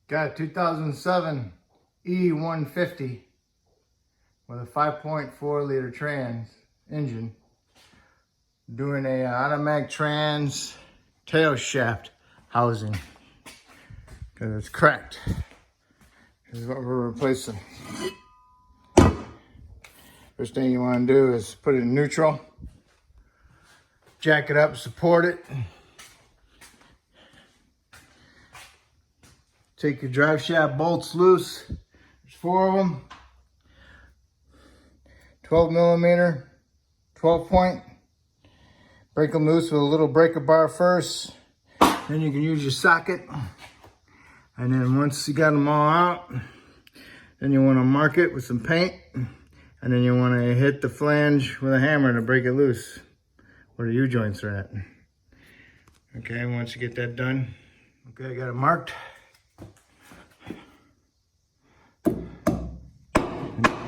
Got a 2007 E150 with a 5.4 liter trans engine doing a automatic trans tail shaft housing because it's cracked. This is what we're replacing. First thing you want to do is put it in neutral, jack it up, support it. Take your drive shaft bolts loose. There's 4 of them. 12 millimeter, 12 point. Break them loose with a little breaker bar first. Then you can use your socket. And then once you got them all out, then you want to mark it with some paint. And then you want to hit the flange with a hammer to break it loose where the U-joints are at. Okay, once you get that done, okay, I got it marked.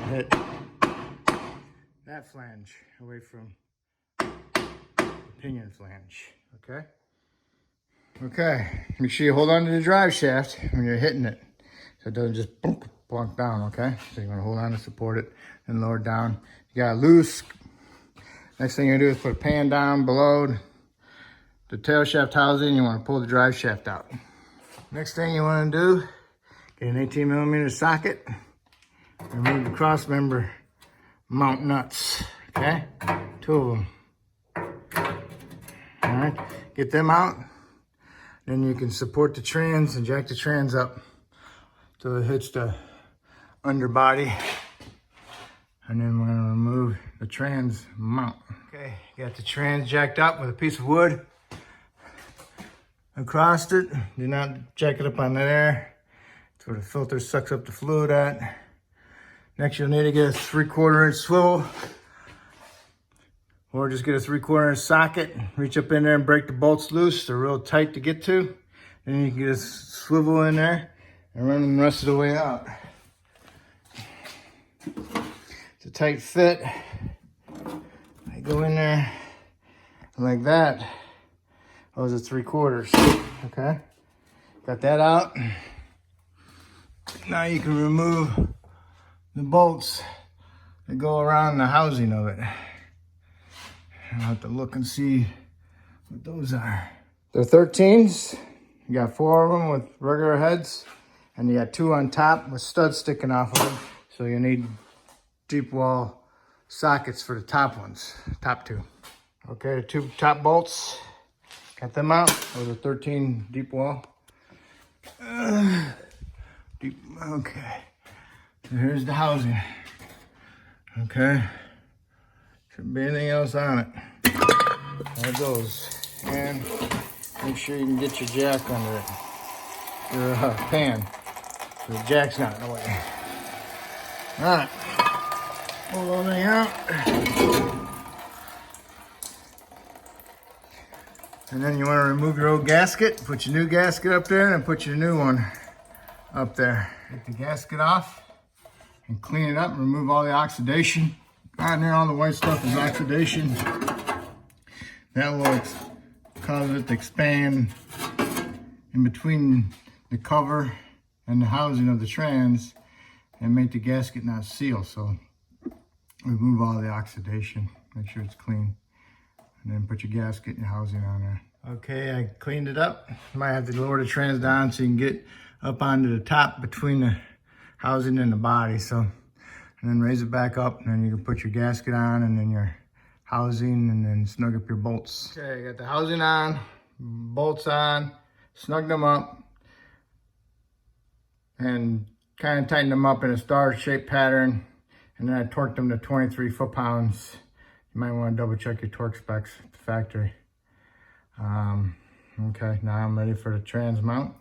Hit that flange away from the pinion flange, okay? Okay, make sure you hold on to the drive shaft when you're hitting it so it doesn't just plunk down, okay? So you want to hold on to support it and lower it down. You got it loose. Next thing you're gonna do is put a pan down below the tail shaft housing. You want to pull the drive shaft out. Next thing you want to do, get an 18 millimeter socket. Remove the cross member mount nuts, okay? 2 of them. All right, get them out. Then you can support the trans and jack the trans up till it hits the underbody. And then we're gonna remove the trans mount. Okay, got the trans jacked up with a piece of wood across it. Do not jack it up on there. That's where the filter sucks up the fluid at. Next, you'll need to get a 3/4 inch swivel, or just get a 3/4 inch socket. Reach up in there and break the bolts loose. They're real tight to get to. Then you can get a swivel in there and run them the rest of the way out. It's a tight fit. I go in there like that. Those are 3/4. Okay, got that out. Now you can remove the bolts that go around the housing of it. I'll have to look and see what those are. They're 13s. You got 4 of them with regular heads, and you got 2 on top with studs sticking off of them. So you need deep wall sockets for the top ones, top 2. Okay, the 2 top bolts, got them out. Those are 13 deep wall. Okay. So here's the housing. Okay. Shouldn't be anything else on it. There it goes. And make sure you can get your jack under it. Your pan. So the jack's not in the way. Alright. Pull the whole thing out. And then you want to remove your old gasket. Put your new gasket up there and put your new one up there. Take the gasket off and clean it up, remove all the oxidation. On there, all the white stuff is oxidation. That will cause it to expand in between the cover and the housing of the trans and make the gasket not seal. So remove all the oxidation, make sure it's clean, and then put your gasket and your housing on there. Okay, I cleaned it up. Might have to lower the trans down so you can get up onto the top between the housing and the body. So, and then raise it back up, and then you can put your gasket on, and then your housing, and then snug up your bolts. Okay, got the housing on, bolts on, snug them up, and kind of tighten them up in a star-shaped pattern, and then I torqued them to 23 foot-pounds. You might want to double-check your torque specs at the factory. Okay, now I'm ready for the trans mount.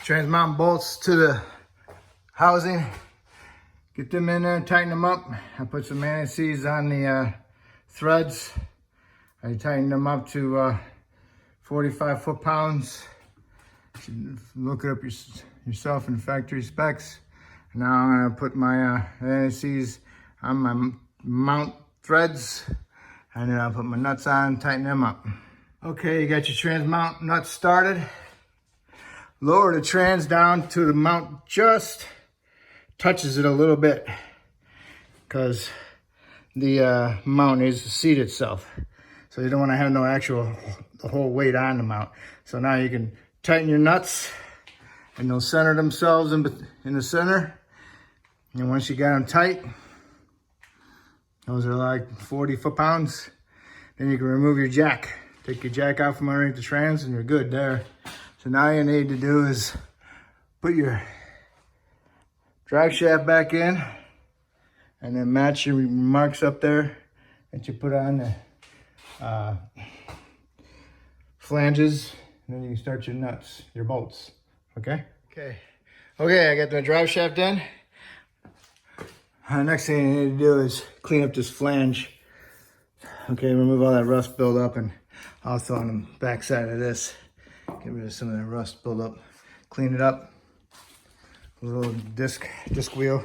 Trans mount bolts to the housing. Get them in there and tighten them up. I put some anti-seize on the threads. I tightened them up to 45 foot-pounds. Look it up yourself in the factory specs. Now I'm gonna put my anti-seize on my mount threads, and then I'll put my nuts on, tighten them up. Okay, you got your trans mount nuts started. lower the trans down to the mount just touches it a little bit, because the mount needs to seat itself. So you don't want to have no the whole weight on the mount. So now you can tighten your nuts, and they'll center themselves in the center. And once you got them tight, those are like 40 foot-pounds, then you can remove your jack. Take your jack out from underneath the trans and you're good there. So now you need to do is put your drive shaft back in and then match your marks up there that you put on the flanges, and then you can start your nuts, your bolts, okay? Okay, I got the drive shaft in. Next thing you need to do is clean up this flange. Okay, remove all that rust buildup, and also on the back side of this, get rid of some of that rust buildup. Clean it up. A little disc wheel.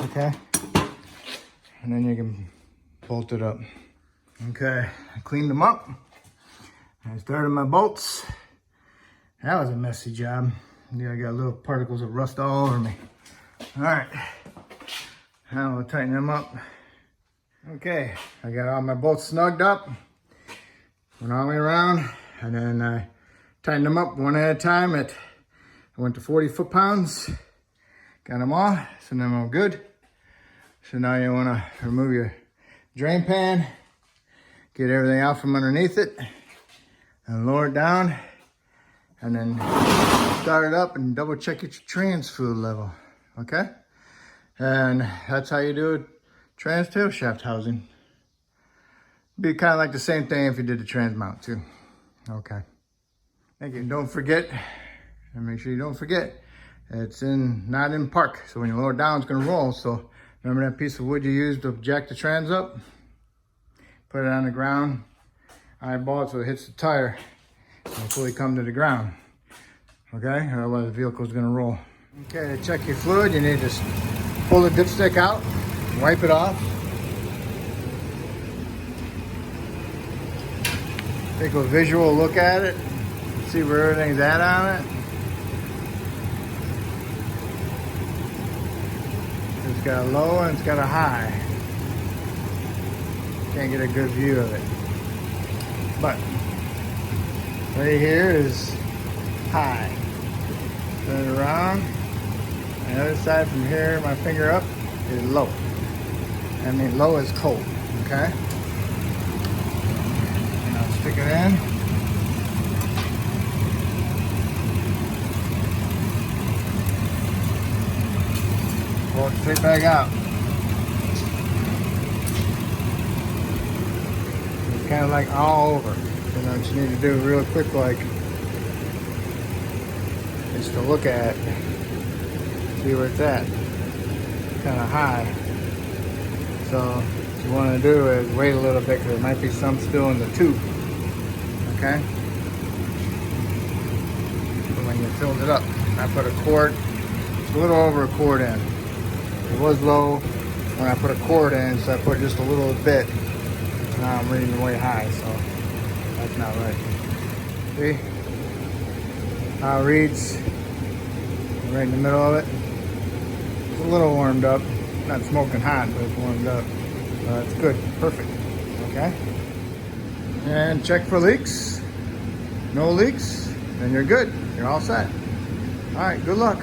Okay, and then you can bolt it up. Okay, I cleaned them up. I started my bolts. That was a messy job. Yeah, I got little particles of rust all over me. All right, now we'll tighten them up. Okay, I got all my bolts snugged up. Went all the way around, and then I tightened them up one at a time. I went to 40 foot-pounds. Got them all, so now I'm all good. So now you want to remove your drain pan, get everything out from underneath it, and lower it down, and then start it up and double check your trans fluid level, okay? And that's how you do it. Trans tail shaft housing. Be kind of like the same thing if you did the trans mount too. Okay. Thank you. Don't forget, and make sure you don't forget, it's not in park. So when you lower it down, it's going to roll. So remember that piece of wood you used to jack the trans up? Put it on the ground, eyeball it so it hits the tire and fully come to the ground. Okay? Otherwise the vehicle is going to roll. Okay, to check your fluid, you need to pull the dipstick out. Wipe it off. Take a visual look at it. See where everything's at on it. It's got a low and it's got a high. Can't get a good view of it. But right here is high. Turn it around. The other side from here, my finger up, is low. I mean, low is cold, okay? And I'll stick it in. Pull it straight back out. It's kind of like all over. You know what you need to do real quick, like, is to look at, see where it's at. Kind of high. So what you want to do is wait a little bit, because there might be some still in the tube. Okay? So when you filled it up, I put a quart, a little over a quart in. It was low when I put a quart in, so I put just a little bit. Now I'm reading way high, so that's not right. See how it reads? Right in the middle of it. It's a little warmed up. Not smoking hot, but it's warmed up. That's good, perfect, okay? And check for leaks. No leaks, then you're good. You're all set. All right, good luck.